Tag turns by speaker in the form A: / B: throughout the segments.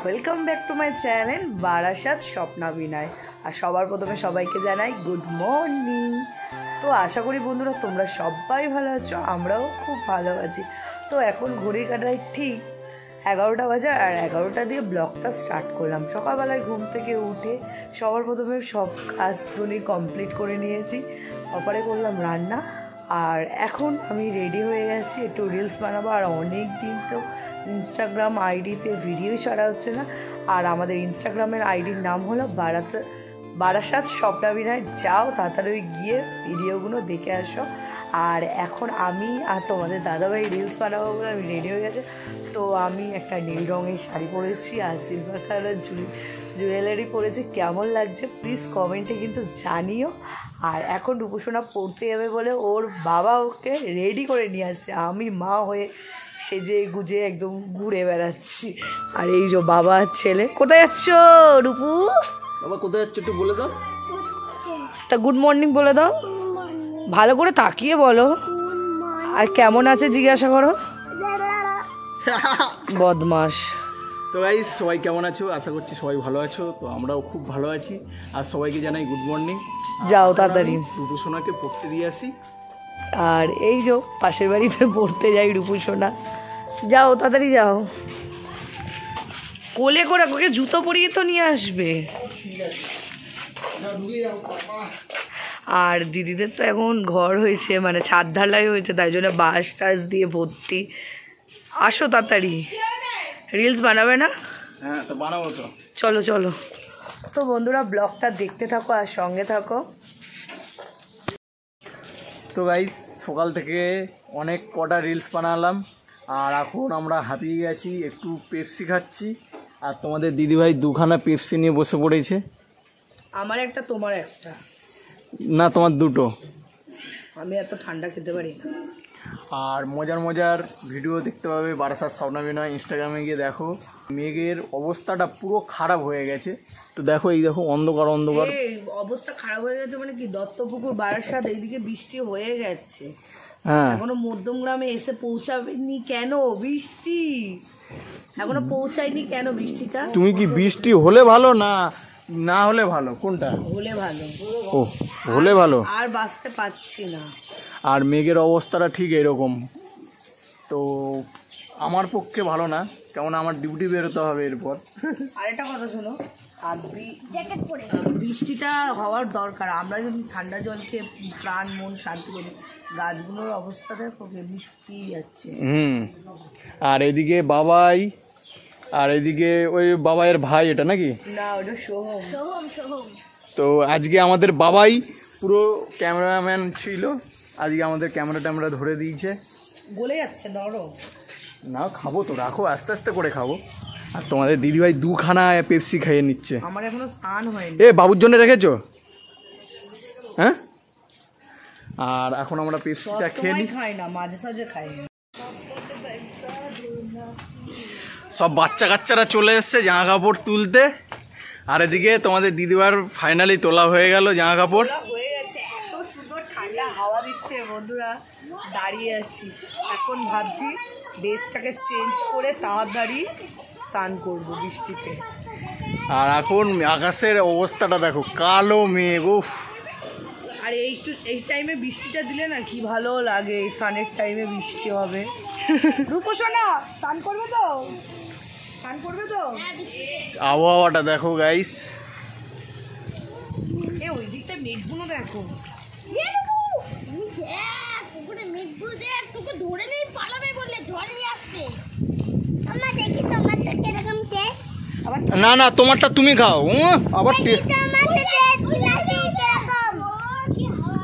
A: Welcome back to my channel Barasat Swapnabhinoy. আর সবার প্রথমে সবাইকে জানাই গুড মর্নিং। তো আশা করি বন্ধুরা তোমরা সবাই ভালো আছো, আমরাও খুব ভালো আছি। তো এখন ঘড়ির কাঁটায় ঠিক 11টা বাজে, আর 11টা দিয়ে ব্লগটা স্টার্ট করলাম। সকালবেলায় ঘুম থেকে উঠে সবার প্রথমে সব কাজ ধুনি কমপ্লিট করে নিয়েছি, তারপরে করলাম রান্না। আর এখন আমি রেডি হয়ে গেছি, একটু রিলস বানাবো। আর অনেক দিন তো ইনস্টাগ্রাম আইডিতে ভিডিওই ছাড়া হচ্ছে না। আর আমাদের ইনস্টাগ্রামের আইডির নাম হলো বারাসাত স্বপ্নাভিনয়। যাও তাড়াতাড়ি গিয়ে ভিডিওগুলো দেখে আসো। আর এখন আমি আর তোমাদের দাদাভাই রিলস বানাবো বলে আমি রেডি হয়ে গেছে। তো আমি একটা নীল রঙের শাড়ি পরেছি আর সিলভার কালারের জুয়েলারি পরেছি। কেমন লাগছে প্লিজ কমেন্টে কিন্তু জানিও। আর এখন রূপসোনা পড়তে যাবে বলে ওর বাবা ওকে রেডি করে নিয়ে আসছে। আমি মা হয়ে সেজে গুজে একদম ঘুরে বেড়াচ্ছি। আর এই যে বাবা আর ছেলে। কোথায় যাচ্ছ রূপু?
B: বাবা কোথায় যাচ্ছ একটু বলে দাও।
A: তা গুড মর্নিং বলে দাও, ভালো করে তাকিয়ে বলো। আর কেমন আছে জিজ্ঞাসা করো, বদমাস।
B: তো গাইস সবাই কেমন আছো? আশা করছি সবাই ভালো আছো। তো আমরাও খুব ভালো আছি। আর সবাইকে জানাই গুড মর্নিং।
A: যাও তাড়াতাড়ি
B: রূপসোনাকে পড়তে দিয়ে আসি।
A: আর এই যে পাশের বাড়িতে পড়তে যাই রূপসোনা। যাও তাড়াতাড়ি যাও, কোলে করে ওকে জুতো পরিয়ে তো নিয়ে আসবে। আর দিদিদের তো এখন ঘর হয়েছে, মানে ছাদ ঢালাই হয়েছে, তাই জন্য বাঁশ টাস দিয়ে ভর্তি। আসো তাড়াতাড়ি, রিলস বানাবে না?
B: হ্যাঁ তো বানাবো তো,
A: চলো চলো। তো বন্ধুরা ব্লগটা দেখতে থাকো আর সঙ্গে থাকো।
B: তো গাইস সকাল থেকে অনেক কটা রিলস বানালাম। আর এখন আমরা হাঁপিয়ে গেছি, একটু পেপসি খাচ্ছি। আর তোমাদের দিদিভাই দুখানা পেপসি নিয়ে বসে পড়েছে।
A: আমার একটা তোমার একটা।
B: না তোমার দুটো।
A: আমি এত ঠান্ডা খেতে পারি না।
B: আর মজার মজার ভিডিও দেখতে পাবে বারাসাত স্বপ্নাভিনয়, ইনস্টাগ্রামে গিয়ে দেখো। মেঘের অবস্থাটা পুরো খারাপ হয়ে গেছে। তো দেখো এই দেখো অন্ধকার অন্ধকার
A: অবস্থা খারাপ হয়ে গেছে, মানে কি দত্তপুকুর বারাসাত এইদিকে বৃষ্টি হয়ে গেছে।
B: হ্যাঁ
A: এখনো মধ্যমগ্রামে এসে পৌঁছাবেনি কেন বৃষ্টি? এখনো পৌঁছায়নি কেন বৃষ্টিটা?
B: তুমি কি বৃষ্টি হলে ভালো না না হলে ভালো, কোনটা?
A: হলে ভালো।
B: ও হলে ভালো।
A: আর বাঁচতে পারছি না।
B: আর মেঘের অবস্থাটা ঠিক এরকম। তো আমার পক্ষে ভালো না, কেমন আমার ডিউটি বেরোতে হবে এরপর।
A: আরেকটা কথা শোনো, আর বৃষ্টিটা হওয়ার দরকার। আমরা যদি ঠান্ডা জল খেয়ে প্রাণ মন শান্তি করি, গাছগুলোর অবস্থা দেখো এমনি শুকিয়ে যাচ্ছে।
B: আর এদিকে বাবাই, আর এদিকে ওই বাবাইয়ের ভাই, এটা নাকি?
A: না ওটা সোহম।
B: তো আজকে আমাদের বাবাই পুরো ক্যামেরাম্যান ছিল। আজকে আমাদের ক্যামেরা ধরে দিয়েছে।
A: গলে যাচ্ছে নরম।
B: না খাবো তো, রাখো আস্তে আস্তে করে খাবো। আর তোমাদের দিদিভাই দুখানা পেপসি খাইয়ে নিচ্ছে।
A: আমার এখনো স্নান হয়নি।
B: এ বাবুর জন্য রেখেছো? হ্যাঁ। আর এখন আমরা পেপসিটা খেয়ে নিই।
A: খাই না, মাঝে সাঝে খাই।
B: সব বাচ্চা কাচ্চারা চলে এসছে জামা কাপড় তুলতে। আর এদিকে তোমাদের দিদিবার ফাইনালি তোলা হয়ে গেল জামা কাপড়।
A: হয়ে গেছে, এত সুন্দর ঠান্ডা হাওয়া দিচ্ছে বন্ধুরা। দাঁড়িয়ে আছি, এখন ভাবছি ড্রেসটাকে চেঞ্জ করে তাড়াতাড়ি স্নান করবো বৃষ্টিতে।
B: আর এখন আকাশের অবস্থাটা দেখো, কালো মেঘ। উফ।
A: আর এই টাইমে বৃষ্টিটা দিলে না কি ভালো লাগে। এই স্নানের টাইমে বৃষ্টি হবে। রূপসোনা স্নান করবে তো? স্নান করবে তো?
B: আবহাওয়াটা দেখো গাইস।
A: এ ওই দিকটা মেঘগুলো দেখো।
B: না না তোমারটা তুমি খাও। আবার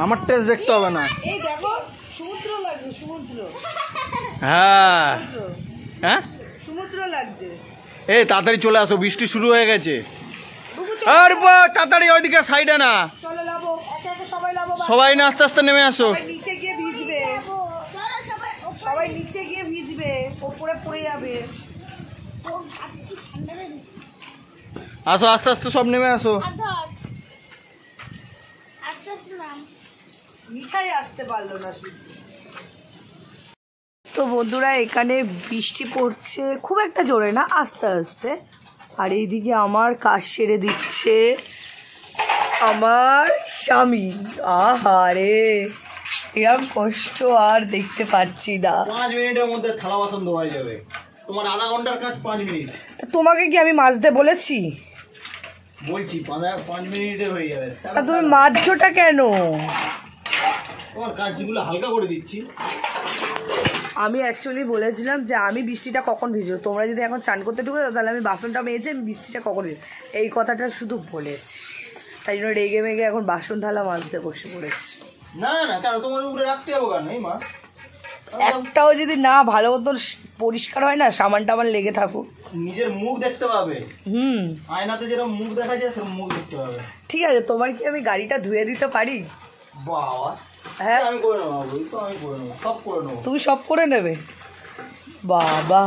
B: আমার টেস্ট দেখতে হবে না।
A: এই দেখো সমুদ্র লাগছে, সমুদ্র।
B: হ্যাঁ হ্যাঁ
A: সমুদ্র লাগছে।
B: এই তাড়াতাড়ি চলে আসো, বৃষ্টি শুরু হয়ে গেছে। আর তাড়াতাড়ি ওইদিকে সাইডে না,
A: চলো লাবো, একে একে সবাই লাবো।
B: সবাই না আস্তে আস্তে নেমে আসো।
A: নিচে গিয়ে ভিজবে, সবাই নিচে গিয়ে ভিজবে, ওপরে পড়ে যাবে।
B: আসো আস্তে আস্তে সব নেমে আসো।
A: মিঠাই আসতে পারলো না শুধু। তো বন্ধুরা এখানে বৃষ্টি পড়ছে, খুব একটা জোরে না, আস্তে আস্তে। আর এইদিকে আমার কাজ সেরে দিচ্ছে আমার স্বামী। আহারে, এরকম কষ্ট আর দেখতে পাচ্ছি না।
B: 5 মিনিটের মধ্যে থালা বাসন ধোয়া যাবে। তোমার আধা ঘন্টার কাজ 5 মিনিট।
A: তোমাকে কি আমি মাজতে বলেছি?
B: বলছি 5 মিনিটে হয়ে যাবে।
A: তুমি মাজছোটা কেন?
B: তোমার কাজগুলো হালকা করে দিচ্ছি।
A: আমি অ্যাকচুয়ালি বলেছিলাম যে আমি বৃষ্টিটা কখন ভিজবো, তোমরা যদি এখন চান করতে ঢুকে তাহলে আমি বাসনটা মেয়েছি, আমি বৃষ্টিটা কখন ভিজবো এই কথাটা শুধু বলেছি। তাই জন্য রেগে মেগে এখন বাসন থালা মাজতে বসে পড়েছি।
B: না না, কারণ তোমার উপরে রাখতে যাবো কেন মা?
A: একটাও যদি না ভালো মতন পরিষ্কার হয় না, সামান টামান লেগে থাকুক।
B: নিজের মুখ দেখতে পাবে। আয়নাতে যেরকম মুখ দেখা যায় সেরকম মুখ দেখতে পাবে।
A: ঠিক আছে, তোমার কি আমি গাড়িটা ধুয়ে দিতে পারি?
B: বাবা,
A: হ্যাঁ
B: আমি করে নেবো, আমি করে নেবো, সব করে নেবো।
A: তুমি সব করে নেবে? বাবা।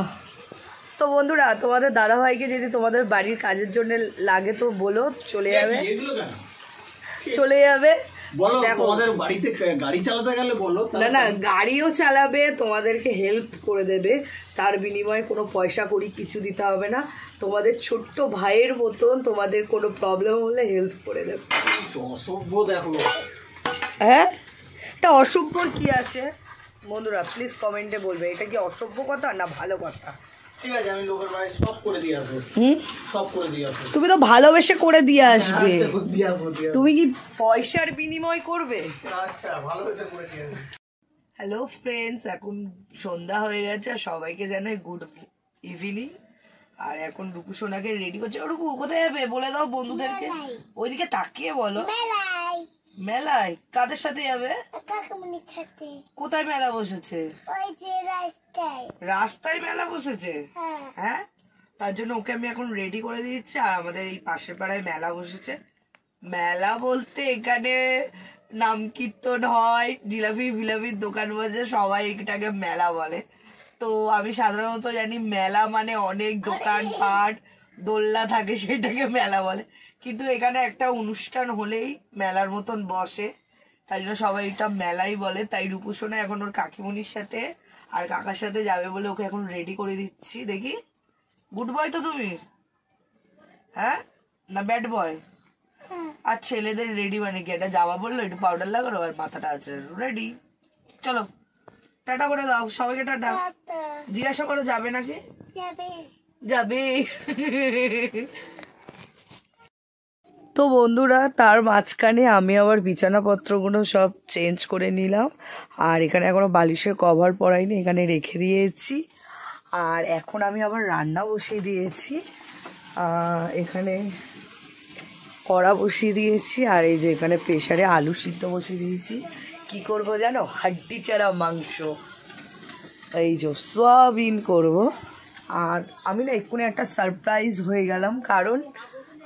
A: তো বন্ধুরা, তোমাদের দাদাভাইকে যদি তোমাদের বাড়ির কাজের জন্য লাগে তো বলো, চলে যাবে। চলে যাবে।
B: বলো তোমাদের বাড়িতে গাড়ি চালাতে গেলে বলো।
A: না না, গাড়িও চালাবে, তোমাদেরকে হেল্প করে দেবে, তার বিনিময়ে কোনো পয়সা করি কিছু দিতে হবে না। তোমাদের ছোট্ট ভাইয়ের মতন, তোমাদের কোনো প্রবলেম হলে হেল্প করে দেবে।
B: অসভ্য দেখো।
A: হ্যাঁ, এটা অসভ্যর কি আছে বন্ধুরা? প্লিজ কমেন্টে বলবে এটা কি অসভ্য কথা না ভালো কথা।
B: ঠিক আছে, আমি লোকের বাড়ি সব করে দিয়ে আসবো। সব করে দিয়ে আসবো।
A: তুমি তো ভালোবেসে করে দিয়ে আসবে।
B: আচ্ছা,
A: তুমি কি পয়সার বিনিময় করবে?
B: আচ্ছা, ভালোবেসে করে দিয়ে আসবো।
A: হ্যালো ফ্রেন্ডস, এখন সন্ধ্যা হয়ে গেছে আর সবাইকে জানাই গুড ইভিনিং। আর এখন রুকু সোনাকে রেডি করছে। রুকু কোথায় যাবে বলে দাও বন্ধুদেরকে। ওইদিকে তাকিয়ে বলো। মেলায়? কাদের সাথে যাবে? কোথায় মেলা বসেছে? রাস্তায় মেলা বসেছে? হ্যাঁ, তার জন্য ওকে আমি এখন রেডি করে দিচ্ছি। আর আমাদের এই পাশের পাড়ায় মেলা বসেছে। মেলা বলতে এখানে নাম কীর্তন হয়, জিলাপি ফিলাপির দোকান বসে, সবাই এটাকে মেলা বলে। তো আমি সাধারণত জানি মেলা মানে অনেক দোকান পাট দোলনা থাকে, সেটাকে মেলা বলে। কিন্তু এখানে একটা অনুষ্ঠান হলেই মেলার মতন বসে, তাই জন্য সবাই এটা মেলাই বলে। তাই রূপুসোনা এখন ওর কাকিমণির সাথে আর কাকার সাথে যাবে বলে ওকে এখন রেডি করে দিচ্ছি। দেখি, গুড বয় তো তুমি? হ্যাঁ না ব্যাড বয়? আর ছেলেদের রেডি মানে কি, একটা জামা পরলো, একটু পাউডার লাগালো আর মাথাটা আছে রেডি। চলো টাটা করে দাও সবাইকে। টাটা জিজ্ঞাসা করো যাবে নাকি? যাবে। তো বন্ধুরা, তার মাঝখানে আমি আবার বিছানাপত্রগুলো সব চেঞ্জ করে নিলাম। আর এখানে এখনো বালিশের কভার পরাইনি, এখানে রেখে দিয়েছি। আর এখন আমি আবার রান্না বসিয়ে দিয়েছি। এখানে কড়া বসিয়ে দিয়েছি। আর এই যে এখানে প্রেসারে আলু সিদ্ধ বসিয়ে দিয়েছি। কি করব জানো? হাড্ডি ছাড়া মাংস, এই যে সয়াবিন করব। আর আমি না এক্ষুনি একটা সারপ্রাইজ হয়ে গেলাম, কারণ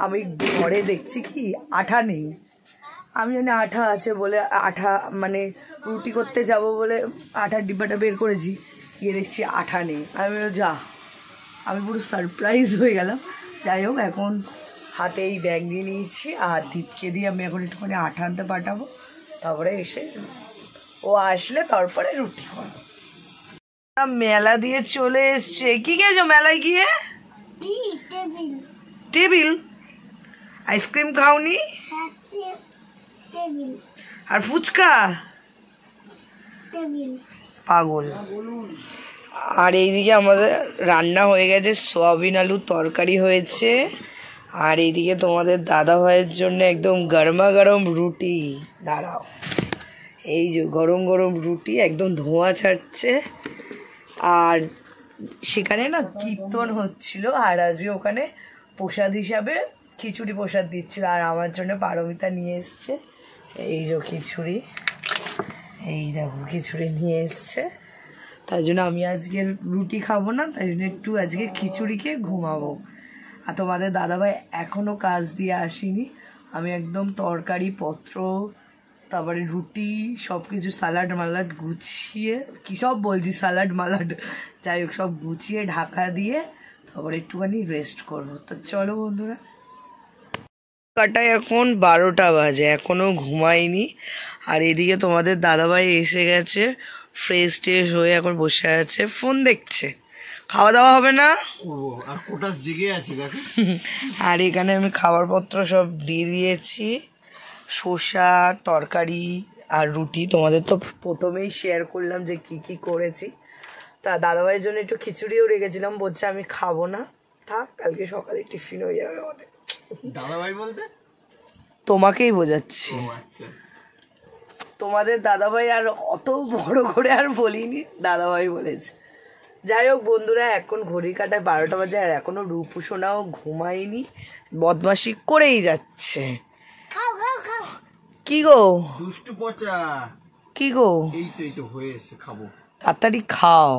A: আমি ঘরে দেখছি কি আঠা নেই। আমি জানি আঠা আছে বলে, আঠা মানে রুটি করতে যাব বলে আঠার ডিব্বাটা বের করেছি, গিয়ে দেখছি আঠা নেই। আমি পুরো সারপ্রাইজ হয়ে গেলাম। যাই হোক, এখন হাতে এই ব্যাগ দিয়ে নিয়েছি আর দীপকে দিয়ে আমি এখন একটুখানি আঠা আনতে পাঠাবো। তারপরে এসে ও আসলে তারপরে রুটি খাবো। মেলা দিয়ে চলে এসছে। কি খেয়েছো মেলায় গিয়ে? টেবিল? আইসক্রিম খাওনি? আর ফুচকা? পাগল। আর এইদিকে আমাদের রান্না হয়ে গেছে, সয়াবিন আলুর তরকারি হয়েছে। আর এইদিকে তোমাদের দাদা ভাইয়ের জন্য একদম গরমা গরম রুটি। দাঁড়াও, এই যে গরম গরম রুটি একদম ধোঁয়া ছাড়ছে। আর সেখানে না কীর্তন হচ্ছিল, আর আজকে ওখানে প্রসাদ হিসাবে খিচুড়ি প্রসাদ দিচ্ছিল। আর আমার জন্য পারমিতা নিয়ে এসছে এই যে খিচুড়ি, এই দেখো খিচুড়ি নিয়ে এসছে। তাই জন্য আমি আজকে রুটি খাবো না, তাই জন্য একটু আজকে খিচুড়ি খেয়ে ঘুমাবো। আর তোমাদের দাদাভাই এখনও কাজ দিয়ে আসেনি। আমি একদম তরকারি পত্র, তারপরে রুটি, সব কিছু সালাড মালাড গুছিয়ে, কী সব বলছি সালাড মালাড, যাই হোক সব গুছিয়ে ঢাকা দিয়ে তারপরে একটুখানি রেস্ট করবো। তো চলো বন্ধুরা, কাটায় এখন 12টা বাজে, এখনও ঘুমাইনি। আর এদিকে তোমাদের দাদাভাই এসে গেছে, ফ্রেশ ট্রেশ হয়ে এখন বসে আছে, ফোন দেখছে। খাওয়া দাওয়া হবে না?
B: করবো। আর কোটাস জেগে আছে দেখো।
A: আর এখানে আমি খাবারপত্র সব দিয়ে দিয়েছি, শসা, তরকারি আর রুটি। তোমাদের তো প্রথমেই শেয়ার করলাম যে কি কি করেছি। তা দাদাভাইয়ের জন্য একটু খিচুড়িও রেখেছিলাম, বলছে আমি খাবো না, থাক কালকে সকালে টিফিন হয়ে যাবে আমাদের।
B: দাদাভাই বলতে
A: তোমাকেই বোঝাচ্ছি,
B: ও আচ্ছা।
A: তোমাদের দাদাভাই আর অত বড় করে আর বলিনি, দাদাভাই বলেছে। যাই হোক বন্ধুরা, এখন ঘড়ি কাটায় 12টা বাজে আর এখনো রূপসোনাও ঘুমায়নি, বদমাশি করেই যাচ্ছে। কি গো
B: দুষ্টু পচা।
A: কি গো,
B: এই তো হয়ে এসে খাবো।
A: তাড়াতাড়ি খাও।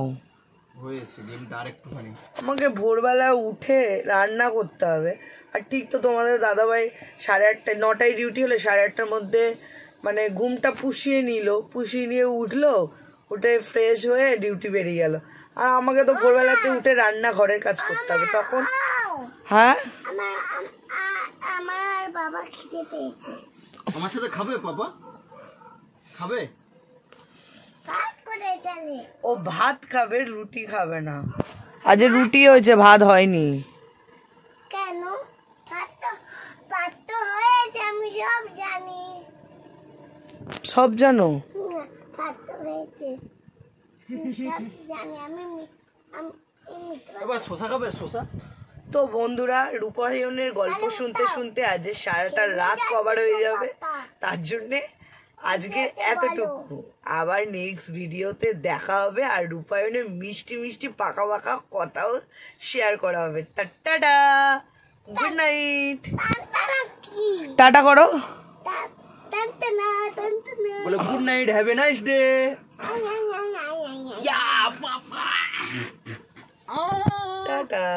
B: হয়েছে গেমটা আর একটুখানি।
A: আমাকে ভোরবেলা উঠে রান্না করতে হবে। আর ঠিক তো তোমাদের দাদাভাই 8:30 9টায় ডিউটি হলে 8:30টার মধ্যে মানে ঘুমটা পুষিয়ে নিয়ে উঠলো, উঠে ফ্রেশ হয়ে ডিউটি বেরিয়ে গেল। আর আমাকে তো ভোরবেলাতে উঠে রান্না ঘরের কাজ করতে হবে তখন। হ্যাঁ
C: আমার বাবা খিদে পেয়েছে।
B: আমার সাথে খাবে পাপা? খাবে?
A: ও ভাত খাবে, রুটি খাবে না। আজ রুটি হয়েছে, ভাত হয়নি।
C: কেন? ভাত তো হয়েছে, আমি সব জানি।
A: সব জানো?
C: ভাত তো হয়েছে, আমি সব জানি। আমি
B: এবার শসা খাবে? শসা?
A: তো বন্ধুরা, রূপায়ণের গল্প শুনতে শুনতে আজ সারাটা রাত কভার হয়ে যাবে, তার জন্যে আজকে এতটুকু। আবার নেক্সট ভিডিওতে দেখা হবে আর রূপায়ণের মিষ্টি মিষ্টি পাকা পাকা কথাও শেয়ার করা হবে। টাটা, গুড নাইট, টাটা করো।
B: বলে good night, have a nice day.
A: Tata.